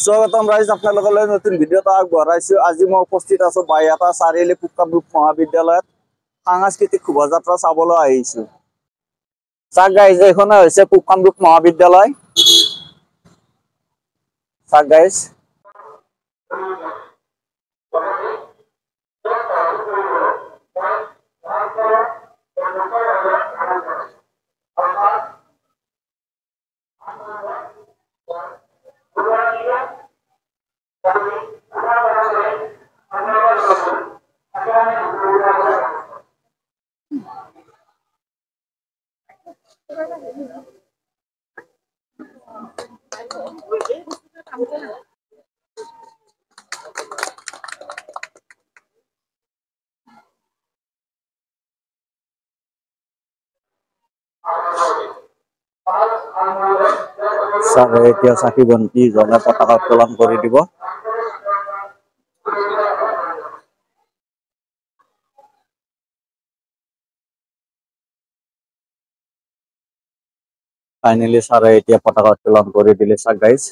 স্বাগতম ৰাইজ আপোনালোকলৈ নতুন ভিডিঅ' এটা আগবঢ়াইছো। আজি মই উপস্থিত আছো বাইহাটা চাৰিআলি পুক্কামৰূপ মহাবিদ্যালয়ত সাংস্কৃতিক শোভাযাত্ৰা চাবলৈ আহিছো। চাওক গাইজ, এইখনে হৈছে পুক্কামৰূপ মহাবিদ্যালয়। চাওক গাইজ, ছাৰে এতিয়া চাকি বন্তি জ্বলাই পতাকা উত্তোলন কৰি দিব। ফাইনেলি ছাৰে এতিয়া পতাকা উত্তোলন কৰি দিলে। চাওক গাইজ,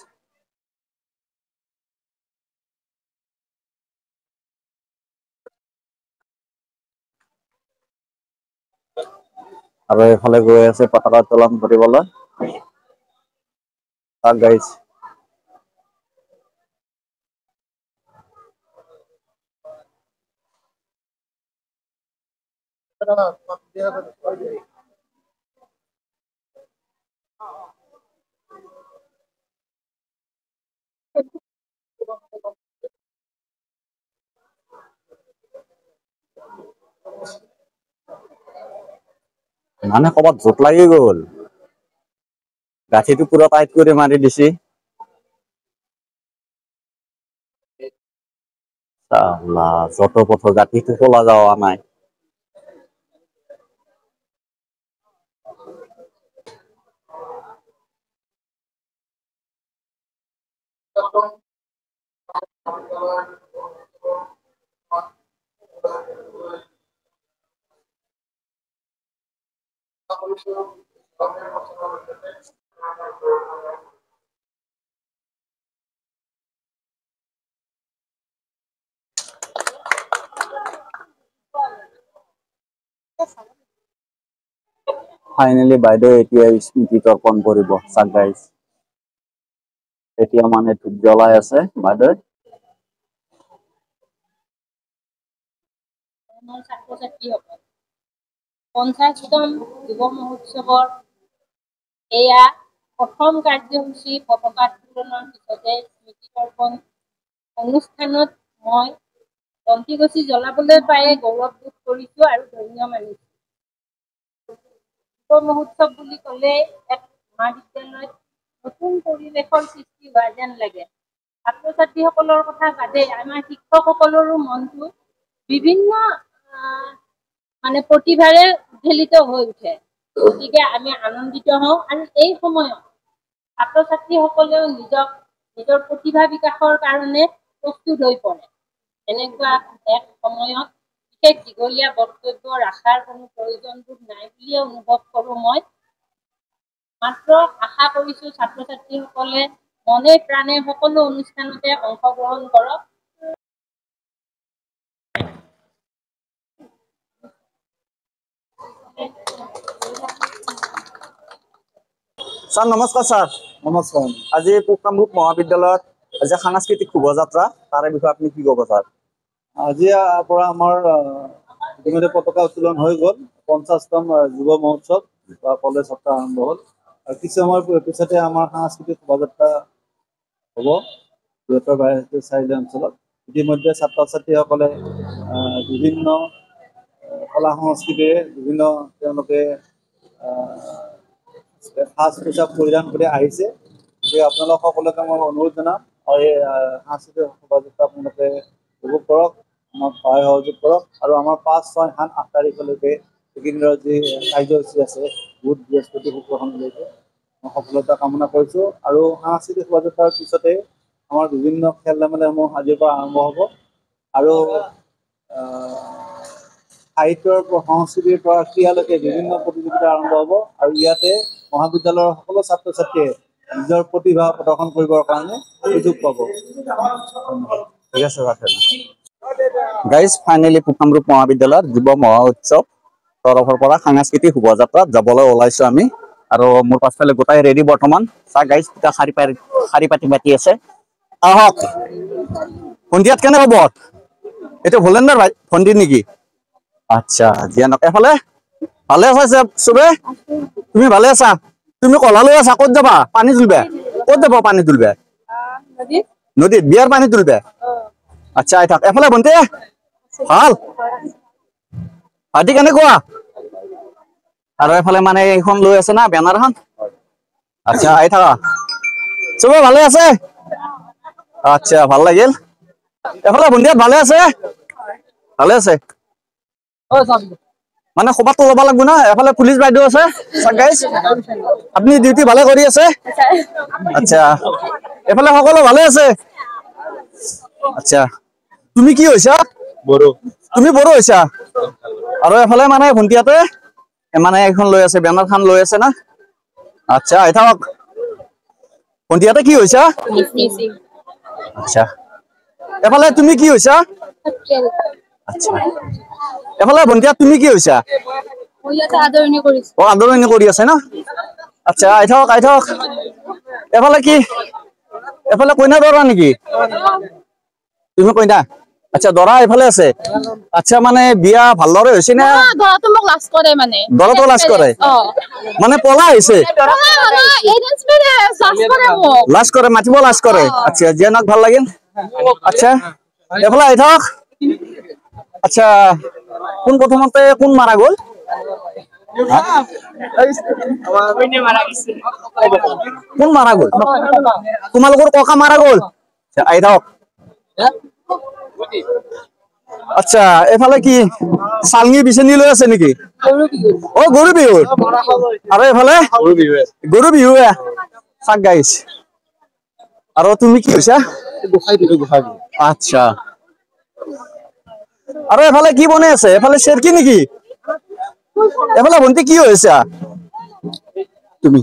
আৰু এইফালে গৈ আছে পতাকা উত্তোলন কৰিবলৈ। চাওক গাইজ, মানে ক'ৰবাত জোক লাগি গ'ল, গাঁঠিটো পুৰা টাইট কৰি মাৰি দিছে। যত পথৰ গাঁঠিটো খোলা যোৱা নাই। ফাইনেলি বাইদেউ এতিয়া স্মৃতি তৰ্পণ কৰিব। চাওক গাইজ, এতিয়া মানে ধূপ জ্বলাই আছে বাইদেউ। ছাত্ৰ ছাত্ৰীসকল, 50তম যুৱ মহোৎসৱৰ এয়া প্ৰথম কাৰ্যসূচী। পতাকা উত্তোলনৰ পিছতে স্মৃতি তৰ্পণ অনুষ্ঠানত মই বন্তি গছি জ্বলাবলৈ পাই গৌৰৱ বোধ কৰিছো আৰু ধন্য মানিছো। যুৱ মহোৎসৱ বুলি ক'লে এক মহাবিদ্যালয়ত নতুন পৰিৱেশৰ সৃষ্টি হোৱা যেন লাগে। ছাত্ৰ ছাত্ৰীসকলৰ কথা বাদে আমাৰ শিক্ষকসকলৰো মনটো বিভিন্ন প্ৰতিভাৰে উদ্বেলিত হৈ উঠে। গতিকে আমি আনন্দিত হওঁ আৰু এই সময়ত ছাত্ৰ ছাত্ৰীসকলেও নিজৰ প্ৰতিভা বিকাশৰ কাৰণে প্ৰস্তুত হৈ পৰে। এনেকুৱা এক সময়ত বিশেষ দীঘলীয়া বক্তব্য ৰখাৰ কোনো প্ৰয়োজনবোৰ নাই বুলিয়ে অনুভৱ কৰোঁ মই। মাত্ৰ আশা কৰিছো ছাত্ৰ ছাত্ৰীসকলে মনে প্ৰাণে সকলো অনুষ্ঠানতে অংশগ্ৰহণ কৰক। ছাৰ নমস্কাৰ। ছাৰ নমস্কাৰ। আজি পুক্কামৰূপ মহাবিদ্যালয়ত আজি সাংস্কৃতিক শোভাযাত্ৰা, তাৰে বিষয়ে আপুনি কি ক'ব? ছাৰ, আজিৰ পৰা আমাৰ ইতিমধ্যে পতাকা উত্তোলন হৈ গ'ল। 50তম যুৱ মহোৎসৱ বা কলেজ সপ্তাহ আৰম্ভ হ'ল আৰু কিছু সময়ৰ পিছতে আমাৰ সাংস্কৃতিক শোভাযাত্ৰা হ'ব বৃহত্তৰ বাইহাটা চাৰিআলি অঞ্চলত। ইতিমধ্যে ছাত্ৰ ছাত্ৰীসকলে বিভিন্ন কলা সংস্কৃতিৰে তেওঁলোকে সাজ পোছাক পৰিধান কৰি আহিছে। গতিকে আপোনালোক সকলোকে মই অনুৰোধ জনাম আৰু এই সাংস্কৃতিক শোভাযাত্ৰা আপোনালোকে উপভোগ কৰক, আমাক সহায় সহযোগ কৰক আৰু আমাৰ 5, 6, 7, 8 তাৰিখলৈকে এইকেইদিনৰ যি কাৰ্যসূচী আছে বুধ বৃহস্পতি শুক্ৰবাৰলৈকে মই সফলতা কামনা কৰিছোঁ। আৰু সাংস্কৃতিক শোভাযাত্ৰাৰ পিছতে আমাৰ বিভিন্ন খেল ধেমালিসমূহ আজিৰ পৰা আৰম্ভ হ'ব আৰু সাহিত্যৰ সংস্কৃতিৰ পৰা ক্ৰীড়ালৈকে বিভিন্ন প্ৰতিযোগিতা আৰম্ভ হ'ব আৰু ইয়াতে মহাবিদ্যালয়ৰ সকলো ছাত্ৰ ছাত্ৰীয়ে নিজৰ প্ৰতিভা প্ৰদৰ্শন কৰিবৰ কাৰণে সুযোগ পাব। ঠিক আছে গাইজ, ফাইনেলি কামৰূপ মহাবিদ্যালয়ৰ যুৱ মহা উৎসৱ তৰফৰ পৰা সাংস্কৃতিক শোভাযাত্ৰাত যাবলৈ ওলাইছো আমি। আৰু মোৰ পাছফালে গোটাই ৰেডি বৰ্তমান। চাহ গাইজ, এতিয়া শাৰী পাতি আছে। আহক। ভণ্টিয়াত কেনে খবৰ? এইটো ভলেণ্ডাৰ ভাই ভণ্টি নেকি? আচ্ছা, জিয়ানক এফালে ভালে আছে চবে? তুমি ভালে আছা? তুমি কলা লৈ আছা, ক'ত যাবা পানী তুলবা? ক'ত যাবা পানী তুলবা? নদীত বিয়াৰ পানী তুলবা? আচ্ছা, আই থাক। এফালে ভণ্টি ভাল ভাইটি কেনেকুৱা? আৰু এফালে মানে এইখন লৈ আছে না বেনাৰখন। আচ্ছা, আই থাকা। চবে ভালে আছে? আচ্ছা, ভাল লাগিল। এফালে ভণ্টিয়াত ভালে আছে? ভালে আছে মানে খবৰটো ল'ব লাগিব না। এফালে পুলিচ বাইদেউ আছে। গাইজ, আপুনি ডিউটি ভালে কৰি আছে? আচ্ছা, এফালে সকলো ভালে আছে? আচ্ছা, তুমি কি হৈছা? বড়ো। তুমি বড়ো হৈছা? আৰু এফালে মানে ভণ্টিয়াতে মানে এইখন লৈ আছে, বেনাৰ খান লৈ আছে না। আচ্ছা, আই থাকক। ভণ্টিয়াতে কি হৈছা? আচ্ছা, এফালে তুমি কি হৈছা? আচ্ছা, এফালে ভণ্টিয়া তুমি কি হৈছা? আদৰণি কৰি আছে না। আচ্ছা, আই থাকক। এফালে কি? এফালে কইনা দৰা নেকি? তুমি কইনা? আচ্ছা, দৰা এইফালে আছে। আচ্ছা, মানে বিয়া ভালদৰে হৈছে না? দৰাটো মোক লাজ কৰে মানে। দৰাটো লাজ কৰে মানে পলা হৈছে? লাজ কৰে, মাতিব লাজ কৰে। আচ্ছা, জিয়ানক ভাল লাগিল। আচ্ছা, এফালে আহি থাকক। আচ্ছা, কোন প্ৰথমতে কোন মাৰা গ'ল? কোন মাৰা গ'ল? তোমালোকৰ ককা মাৰা গ'ল? আহি থাকক। আচ্ছা, এফালে কি চালনি বিচনি লৈ আছে নেকি? অ, গৰু বিহু। আৰু এফালে গৰু বিহু। চাক গাইছ। আৰু তুমি কি হৈছা? আচ্ছা, আৰু এফালে কি বনাই আছে? এফালে চেৰকি নেকি? এফালে ভণ্টি কি হৈছা তুমি?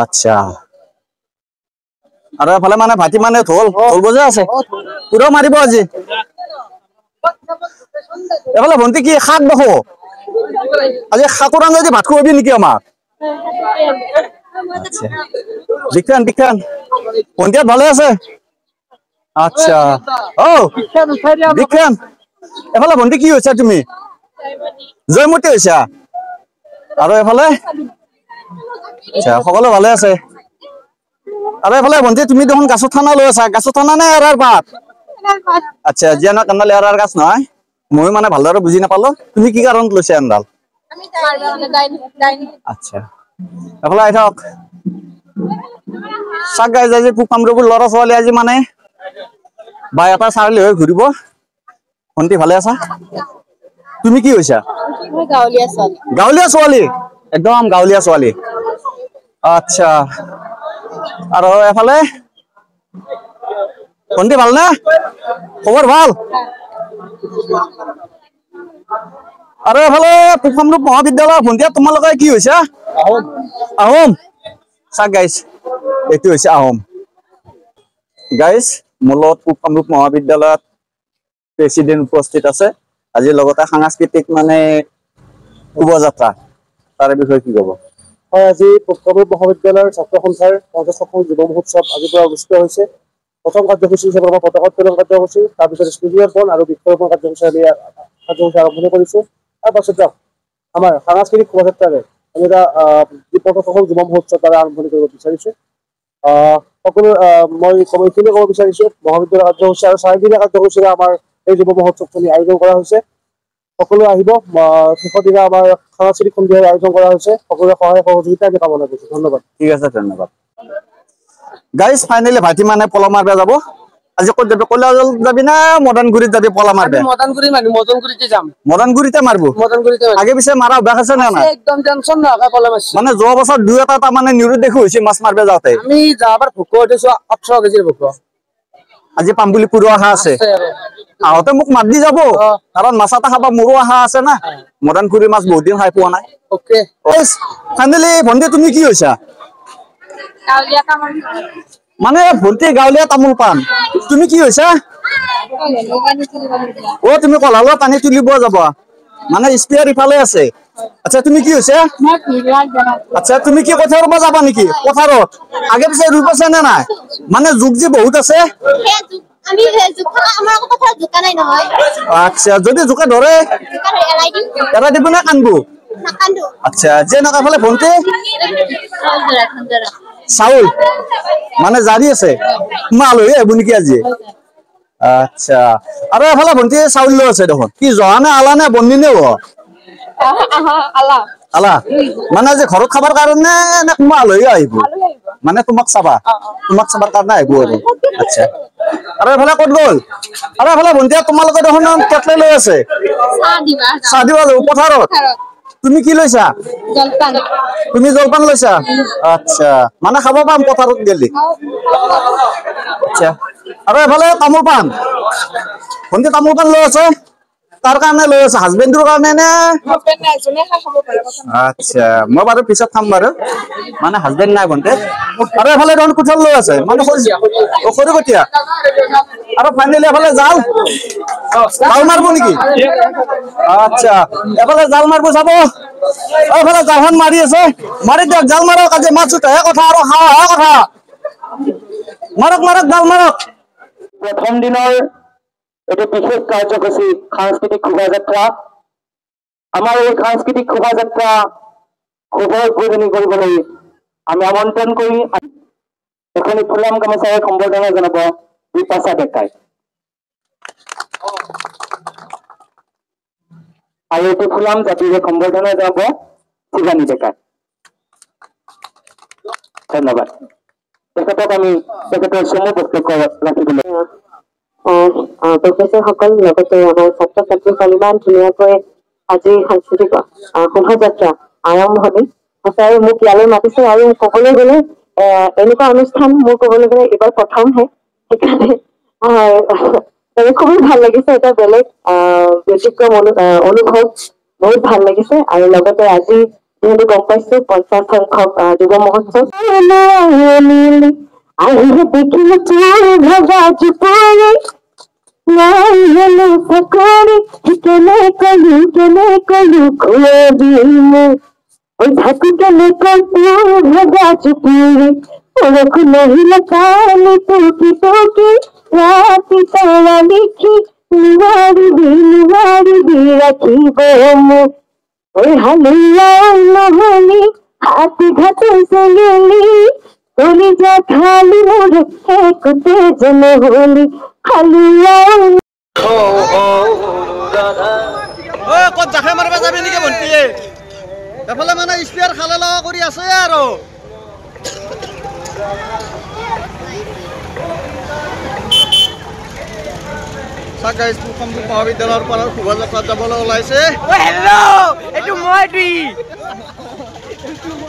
আচ্ছা, আৰু এফালে মানে ভাইটি মানে ঢোল বজাই আছে। পুৰা মাৰিব আজি। এফালে ভণ্টি কি শাক দেখো? আজি শাকৰ আঞ্জা ভাত খুৱাবি নেকি আমাক? আচ্ছা, বিখ্যান ভণ্টিয়াত ভালে আছে? আচ্ছা, অ বিখ্যান। এফালে ভণ্টি কি হৈছা তুমি? জয়মতী হৈছা? আৰু এফালে আচ্ছা, সকলো ভালে আছে। আৰু এফালে ভণ্টি তুমি দেখোন গাছত ঠানা লৈ আছা। গাছত ঠানা নে এৰাৰ পাত? আচ্ছা, জিয়ানক এনডাল এৰাৰ গাছ নহয়। ময়ো মানে ভালদৰে বুজি নাপালো। তুমি কি কাৰণত লৈছা এনডাল? আচ্ছা, এফালে আহি থাকক। চাক গাইজ, আজি কামৰূপৰ ল'ৰা ছোৱালী আজি মানে বাই এটা চাৰিআলি হৈ ঘূৰিব। ভণ্টি ভালে আছা? তুমি কি হৈছা? গাঁৱলীয়া ছোৱালী, একদম গাঁৱলীয়া ছোৱালী। আচ্ছা, আৰু এফালে ভণ্টি ভালনে? খবৰ ভাল? আৰু এফালে কামৰূপ মহাবিদ্যালয় ভণ্টিয়া তোমালোকে কি হৈছা? আহোম। চাক গাইজ, এইটো হৈছে আহোম। গাইজ, মোৰ লগত কামৰূপ মহাবিদ্যালয়ত প্ৰেচিডেণ্ট উপস্থিত আছে। আজি লগতে সাংস্কৃতিক মানে শোভাযাত্ৰা, তাৰে বিষয়ে কি ক'ব? হয়, আজি কামৰূপ মহাবিদ্যালয়ৰ ছাত্ৰ সন্থাৰ ৫০তম যুৱ মহোৎসৱ আজিৰ পৰা অনুষ্ঠিত হৈছে। প্ৰথম কাৰ্যসূচী হিচাপে আমাৰ পতাকা উত্তোলন কাৰ্যসূচী, তাৰপিছত স্মৃতিৰপণ আৰু বৃক্ষৰোপণ কাৰ্যসূচী আৰম্ভণি কৰিছো। তাৰপাছত আমাৰ সাংস্কৃতিক শোভাযাত্ৰাৰে আমি এটা যি ৫০তম যুৱ মহোৎসৱ তাৰে আৰম্ভণি কৰিব বিচাৰিছো। সকলো মই এইখিনিয়ে ক'ব বিচাৰিছো, মহাবিদ্যালয় কাৰ্যসূচী আৰু ৪ দিনীয়া কাৰ্যসূচীৰে আমাৰ এই যুৱ মহোৎসৱখিনি আয়োজন কৰা হৈছে। সকলো আহিব। শেষৰ দিনা আমাৰ সাংস্কৃতিক সন্ধিয়াৰ আয়োজন কৰা হৈছে। সকলোৰে সহায় সহযোগিতা আমি কামনা কৰিছো। ধন্যবাদ। ঠিক আছে, ধন্যবাদ। গাইজ, ফাইনেলি ভাইটি মানে পলা মাৰিব যাব। আজি ক'ত যাবি? কলিয়াজল যাবি না মদনগুৰিত যাবি পলা মাৰিব? মদনগুৰিতে যাম। মদনগুৰিতে মাৰিব? আগে পিছে মাৰা অভ্যাস আছে নে নাই? একদম টেনচন নকৰা পলা মাৰিছো। মানে যোৱা বছৰ ২-এটা মানে নিউজত দেখি হৈছে মাছ মাৰিব যাওঁতে। আমি যোৱাবাৰ ভোক উঠিছো ১৮ কেজিৰ ভোক। আজি পাম বুলি পুৰো আশা আছে। আহোঁতে মোক মাত দি যাব, কাৰণ মাছ এটা খাব মোৰো আশা আছে না। মদনগুৰিৰ মাছ বহুত দিন খাই পোৱা নাই। ফাইনেলি ভণ্টি তুমি কি হৈছা? মানে ভন্টি গাঁৱলীয়া তামোল পাণ তুমি কি হৈছা ও তুমি কলালো পানী তুলিব যাব মানে স্পিয়াৰ ইফালে আছে আচ্ছা তুমি কি হৈছে আচ্ছা তুমি কি কথা ৰুব যাবা নেকি পথাৰত আগে পিছে ৰুব আছে নে নাই মানে যুগ যি বহুত আছে আমি জুকা আমাৰ কথা জুকা নাই নহয় আচ্ছা যদি জুকা ধৰে এৰাই দিব না কান্দবো নাকান্দো আচ্ছা যে নকাফালে ভন্টি চাউল মানে জাৰি আছে মাল হৈ আহিব নেকি আজি আচ্ছা আৰু এফালে ভন্টি চাউল লৈ আছে দেখোন কি জহা নে আলা নে বন্নি নে আলা মানে যে ঘৰত খাবৰ কাৰণে নে কোনোবা আলহী আহিব মানে তোমাক চাবাৰ কাৰণে আহিব আৰু আচ্ছা আৰু এফালে ক'ত গ'ল আৰু এফালে ভন্টিয়ে তোমালোকে দেখোন কেটলি লৈ আছে চাহ দিবা যাব পথাৰত তুমি কি লৈছা তুমি জলপান লৈছা আচ্ছা মানে খাব পাম পথাৰত গেলি আচ্ছা আৰু এফালে তামোল পাণ ভন্টি তামোল পাণ লৈ আছে তাৰ কাৰণে লৈ আছে হাজবেণ্ডৰ কাৰণে নে আচ্ছা মই বাৰু পিছত খাম বাৰু মানে হাজবেণ্ড নাই ভন্টি আৰু এফালে দেখোন কুঠাল লৈ আছে মানে সৰু কঠীয়া আৰু ফাইনেলি এফালে জাল মাৰিব নেকি আচ্ছা এফালে জাল মাৰিব যাব এফালে জালখন মাৰি আছে মাৰি দিয়ক জাল মাৰক আজি মাছ উঠাহে কথা আৰু খাৱাহে কথা মাৰক জাল মাৰক প্ৰথম দিনৰ এটি বিশেষ কাৰ্যসূচী সাংস্কৃতিক শোভাযাত্ৰা আমাৰ এই সাংস্কৃতিক শোভাযাত্ৰা শুভ উদ্বোধনী কৰিবলৈ আমি আমন্ত্ৰণ কৰি এখনি ফুলাম গামোচাৰে সম্বৰ্ধনা জনাব বিপাশা ডেকাই আৰু এটি ফুলাম জাতিৰে সম্বৰ্ধনা জনাব শিৱানী ডেকাই ধন্যবাদ তেখেতক আমি তেখেতৰ চমু বক্তব্য ৰাখিবলৈ প্ৰফেচৰ সকল লগতে আমাৰ ছাত্ৰ ছাত্ৰীসকল ইমান ধুনীয়াকৈ আজি সাংস্কৃতিক শোভাযাত্ৰা আৰম্ভণি সঁচাই মোক ইয়ালৈ মাতিছে আৰু ক'বলৈ গ'লে এনেকুৱা অনুষ্ঠান মোৰ ক'বলৈ গ'লে এইবাৰ প্ৰথমহে সেইকাৰণে খুবেই ভাল লাগিছে এটা বেলেগ ব্যতিক্ৰম অনুভৱ বহুত ভাল লাগিছে আৰু লগতে আজি যিহেতু গম পাইছো 50 সংখ্যক যুৱ মহোৎসৱ হাতি ঘাটে চলি হলি যা খালি মোৰে একতে জন হলি হালিয়া ক'ত জাখে মাৰিব যাবি নেকি ভন্টিয়ে এফালে মানে স্পিয়াৰ খালে লগা কৰি আছে আৰু মহাবিদ্যালয়ৰ পৰা শোভাযাত্ৰাত যাবলৈ ওলাইছে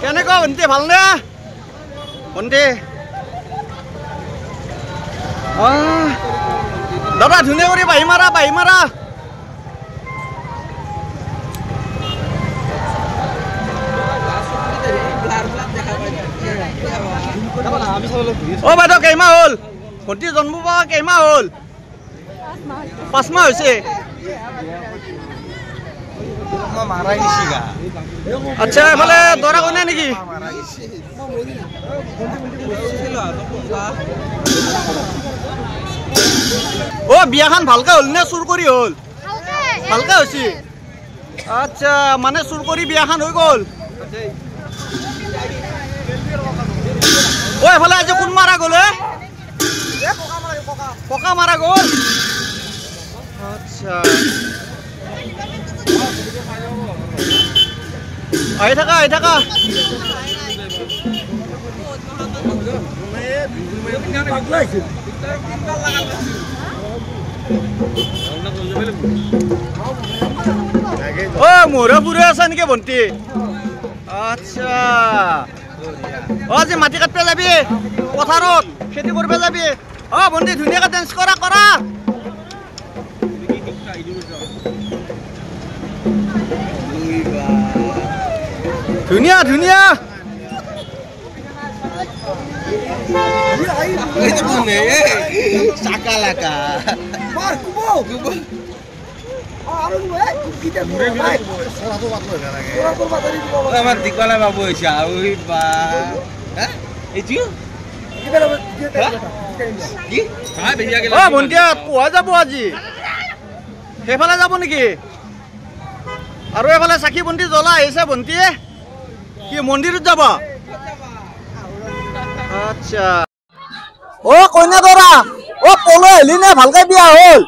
কেনেকুৱা ভন্টি ভালনে ভন্টি দাদা ধুনীয়া কৰি বাহি মাৰা অ বাইদেউ কেইমাহ হ'ল ভন্টি জন্ম পোৱা কেইমাহ হ'ল 5 মাহ হৈছে আচ্ছা এফালে দৰা কইনা নেকি অ বিয়াখন ভালকে হ'ল নে চুৰ কৰি হ'ল ভালকে হৈছে আচ্ছা মানে চুৰ কৰি বিয়াখন হৈ গ'ল ও এফালে আজি কোন মাৰা গ'ল পকা মাৰা গ'ল আচ্ছা আহি থাকা ও মোৰে পুৰে আছে নেকি ভন্টি আচ্ছা আজি মাটি কাটতে যাবি পথাৰত খেতি কৰিব যাবি অ ভন্টি ধুনীয়াকৈ ডান্স কৰা ধুনীয়া Itu mana? Sakalaka. আমার দিকলা বাবু হইছে ওই বা হ্যাঁ এই জি কি হ্যাঁ বেরিয়া গেল ও ভন্টিয়া কোৱা যাব আজি সেইফালে যাব নেকি আৰু এফালে চাকি বন্তি জ্বলা আহিছে ভন্টিয়ে কি মন্দিৰত যাব আচ্ছা ও কইনা দৰা ও পলো হেলি নে ভালকে বিয়া হ'ল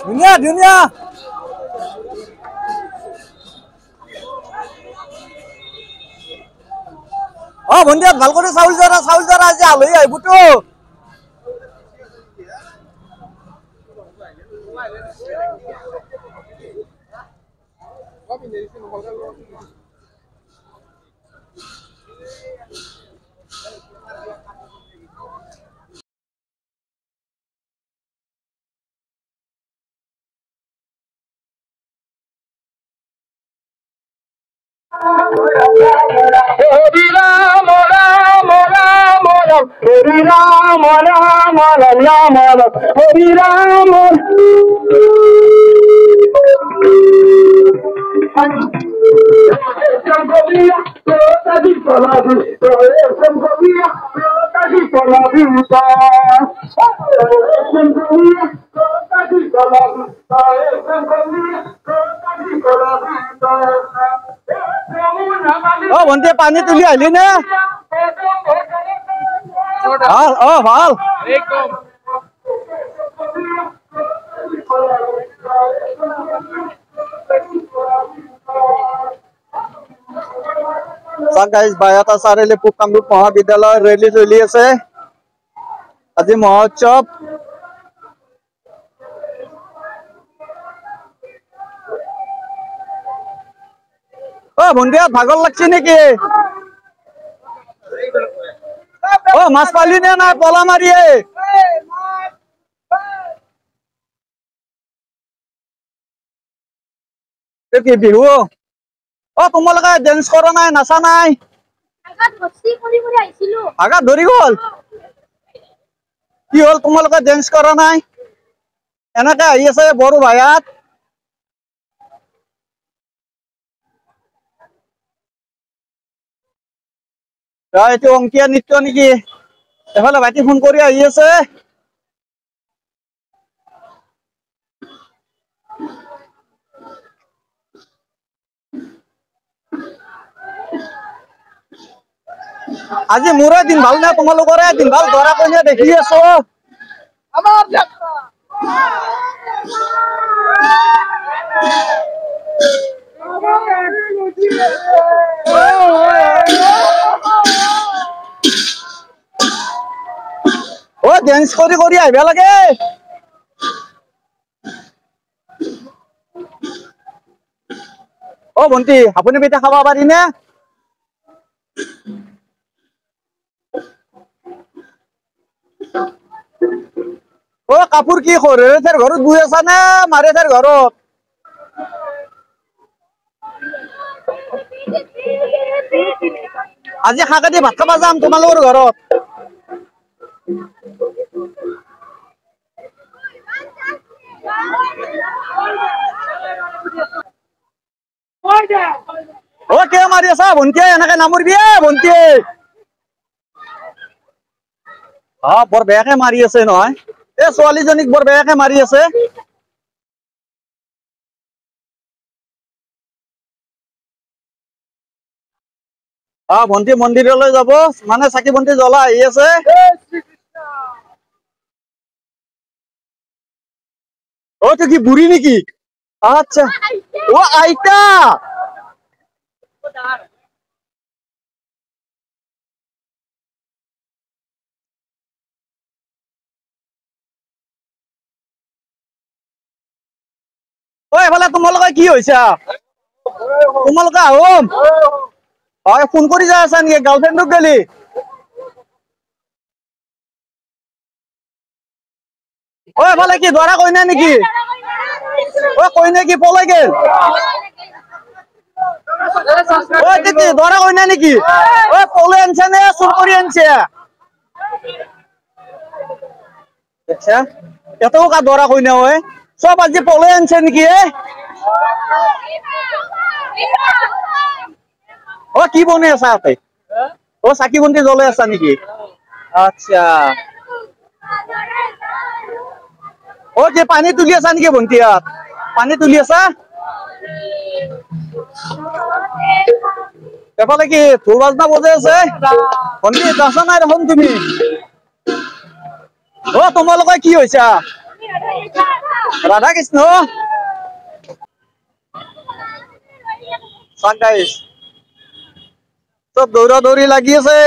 ধুনীয়া ধুনীয়া অ ভন্টিয়া ভাল কৰি চাউল জৰা আজি আলহী আহিবতো Hare Rama Rama Rama Ram Hare Rama Rama Rama Ram Hare Rama অ ভন্টিয়ে পানী তুলি আহিলি নে ভাল অ ভাল গাইজ বাইহাটা চাৰিআলি পূব কামৰূপ মহাবিদ্যালয় ৰেলী চলি আছে আজি মহোৎসৱ অ ভন্টিয়া ভাগৰ লাগছে নেকি অ মাছ পালি নে নাই পলা মাৰিয়ে কি বিহু অ তোমালোকে ডেন্স কৰা নাই নাচা নাই আঘাত ধৰি গল কি হল তোমালোকে ডেন্স কৰা নাই এনেকে আহি আছে বড়ো ভায়াত এইটো অংকীয়া নৃত্য নেকি এফালে ভাইটি ফোন কৰি আহি আছে আজি মোৰে দিন ভাল নে তোমালোকৰে দিন ভাল ধৰা কইনা দেখি আছো ও ডেন্স কৰি কৰি আহিব লাগে ও ভন্টি আপুনি পিঠা খাব পাৰি নে ও কাপোৰ কি সৰে তাৰ ঘৰত বহি আছা নে মাৰে তাৰ ঘৰত আজি শাকেদি ভাত খাব যাম তোমালোকৰ ঘৰত ও কে মাৰি আছা ভন্টিয়ে এনেকে নামৰবি ভন্টিয়ে বৰ বেয়াকে মাৰি আছে নহয় এই ছোৱালীজনীক বৰ বেয়াকে মাৰি আছে ভন্টি মন্দিৰলৈ যাব মানে চাকি বন্তি জ্বলা আহি আছে ও তো কি বুঢ়ী নেকি আচ্ছা ও আইতা ও এফালে তোমালোকে কি হৈছা তোমালোকে আহোম হয় ফোন কৰি যাই আছা নেকি গাৰ্লফ্ৰেণ্ডক গেলি ঐ এফালে কি দৰা কইনা নেকি ঐ কইনা কি পলাই গেল ঐ তিতি দৰা কইনা নেকি ঐ পলাই আনছে নে চুৰ কৰি আনছে দেখছা এটাও কা দৰা কইনা ঐ সব আজি পলাই আনছে নেকি ও কি বনে আছা আপে ও সাকি বন্তি জ্বলে আছা নেকি আচ্ছা ও যে পানী তুলি আছা নেকি বন্তিয়াত পানী তুলি আছা এফালে কি ঢোল বাজনা বজাই আছে বন্তি দাছা নাই দেখোন তুমি ও তোমালোকে কি হৈছা রাধা কৃষ্ণ গাইস সব দৌড়া দৌড়ি লাগি আছে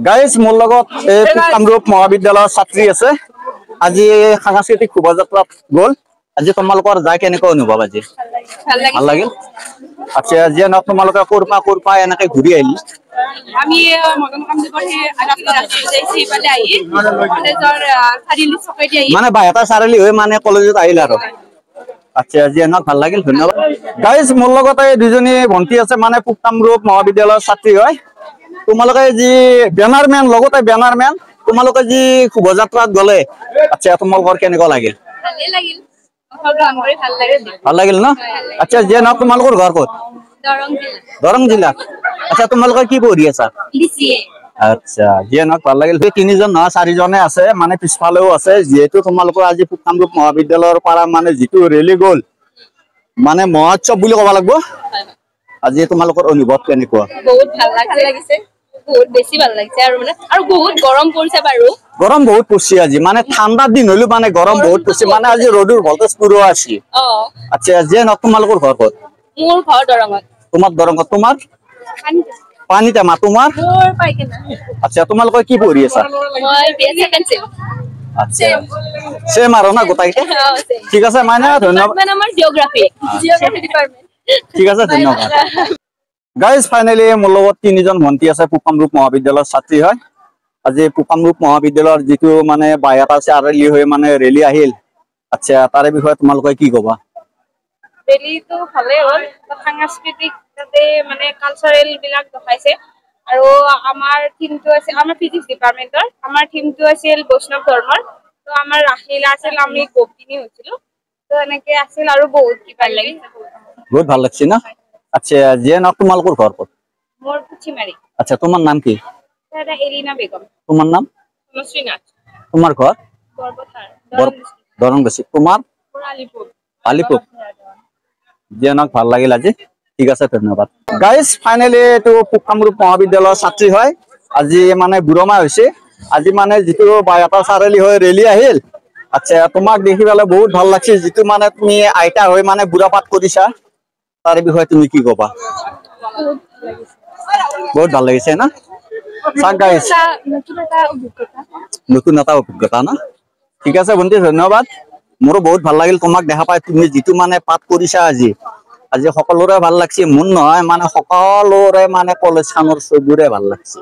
গাইস মোৰ লগত কামৰূপ মহাবিদ্যালয়ৰ ছাত্ৰী আছে আজি সাংস্কৃতিক শোভাযাত্ৰাত গ'ল আজি তোমালোকৰ যাই কেনেকৈ অনুভৱ আজি ভাল লাগিল আচ্ছা আজি না তোমালোকে কৰপা এনেকৈ ঘূৰি আহিল আমি মদন কামদেৱৰ সেই পালে আহি কলেজৰ চাৰিআলি চকেদি আহি মানে বাইহাটা চাৰিআলি হৈ মানে কলেজত আহিল আৰু আচ্ছা আজি এনেক ভাল লাগিল ধন্যবাদ গাইজ মোৰ লগতে দুজনী ভণ্টি আছে মানে কামৰূপ মহাবিদ্যালয়ৰ ছাত্ৰী হয় তোমালোকে যি বেনাৰমেন লগতে বেনাৰমেন তোমালোকে যি শোভাযাত্ৰাত গ'লে আচ্ছা তোমালোকৰ কেনেকুৱা লাগিল ভাল লাগিল ন আচ্ছা যে ন তোমালোকৰ ঘৰ ক'ত দৰং জিলা আচ্ছা তোমালোকে কি পঢ়ি আছা আচ্ছা যে ন ভাল লাগিল তিনিজন নহয় চাৰিজনে আছে মানে পিছফালেও আছে যিহেতু তোমালোকৰ আজি কামৰূপ মহাবিদ্যালয়ৰ পৰা মানে যিটো ৰেলী গ'ল মানে মহোৎসৱ বুলি ক'ব লাগিব আজি তোমালোকৰ অনুভৱ কেনেকুৱা বহুত ভাল লাগিছে বহুত বেছি ভাল লাগিছে আৰু বহুত গৰম পৰিছে বাৰু গৰম বহুত পৰিছে আজি মানে ঠাণ্ডা দিন হলো মানে গৰম বহুত পৰিছে মানে আজি ৰ'দৰ ভল্টেজ পুৰো আছে আচ্ছা যে ন তোমালোকৰ ঘৰ ক'ত মোৰ ঘৰ দৰঙত তোমাৰ দৰঙত তোমাৰ পানীতেমা তোমাৰ আচ্ছা তোমালোকে কি পঢ়ি আছা মই বিএ সেকেন্ড সেম আচ্ছা সেম আৰু না গোটাইকে ঠিক আছে মানে ধন্যবাদ আমাৰ জিওগ্ৰাফি ডিপাৰ্টমেন্ট ঠিক আছে ধন্যবাদ গাইজ ফাইনেলি মোৰ লগত তিনিজন ভণ্টি আছে কামৰূপ মহাবিদ্যালয়ৰ ছাত্ৰী হয় আজি কামৰূপ মহাবিদ্যালয়ৰ যিটো মানে বাইহাটা চাৰিআলি হৈ মানে ৰেলী আহিল আচ্ছা তাৰে বিষয়ে তোমালোকে কি ক'বা ৰেলীটো ভালে হ'ল সাংস্কৃতিক তাতে মানে কালচাৰেল বিলাক দেখাইছে আৰু আমাৰ থিমটো আছিল আমাৰ ফিজিক্স ডিপাৰ্টমেন্টৰ আমাৰ থিমটো আছিল বৈষ্ণৱ ধৰ্মৰ তো আমাৰ ৰাসলীলা আছিল আমি গোপিনী হৈছিলো তো এনেকে আছিল আৰু বহুত কিবা লাগিছে বহুত ভাল লাগছে না আচ্ছা যে ন তোমালোকৰ ঘৰ ক'ত মোৰ পুচিমাৰি আচ্ছা তোমাৰ নাম কি এটা এলিনা বেগম তোমাৰ নাম শ্ৰীনাথ তোমাৰ ঘৰ বৰপথাৰ দৰং বেছি তোমাৰ আলিপুৰ জিয়ানক ভাল লাগিল আজি ঠিক আছে ধন্যবাদ গাইজ ফাইনেলি এইটো কামৰূপ মহাবিদ্যালয়ৰ ছাত্ৰী হয় আজি মানে বুঢ়মা হৈছে আজি মানে যিটো বাইহাটা চাৰিআলি হৈ ৰেলী আহিল আচ্ছা তোমাক দেখি পেলাই বহুত ভাল লাগছে যিটো মানে তুমি আইতা হৈ মানে বুঢ়াপাত কৰিছা তাৰে বিষয়ে তুমি কি ক'বা বহুত ভাল লাগিছে না গাইজ নতুন এটা অভিজ্ঞতা না ঠিক আছে ভণ্টি ধন্যবাদ মোৰো বহুত ভাল লাগিল তোমাক দেখা পাই তুমি যিটো মানে পাঠ কৰিছা আজি সকলোৰে ভাল লাগছে মোৰ নহয় মানে সকলোৰে মানে কলেজখনৰ চবৰে ভাল লাগছে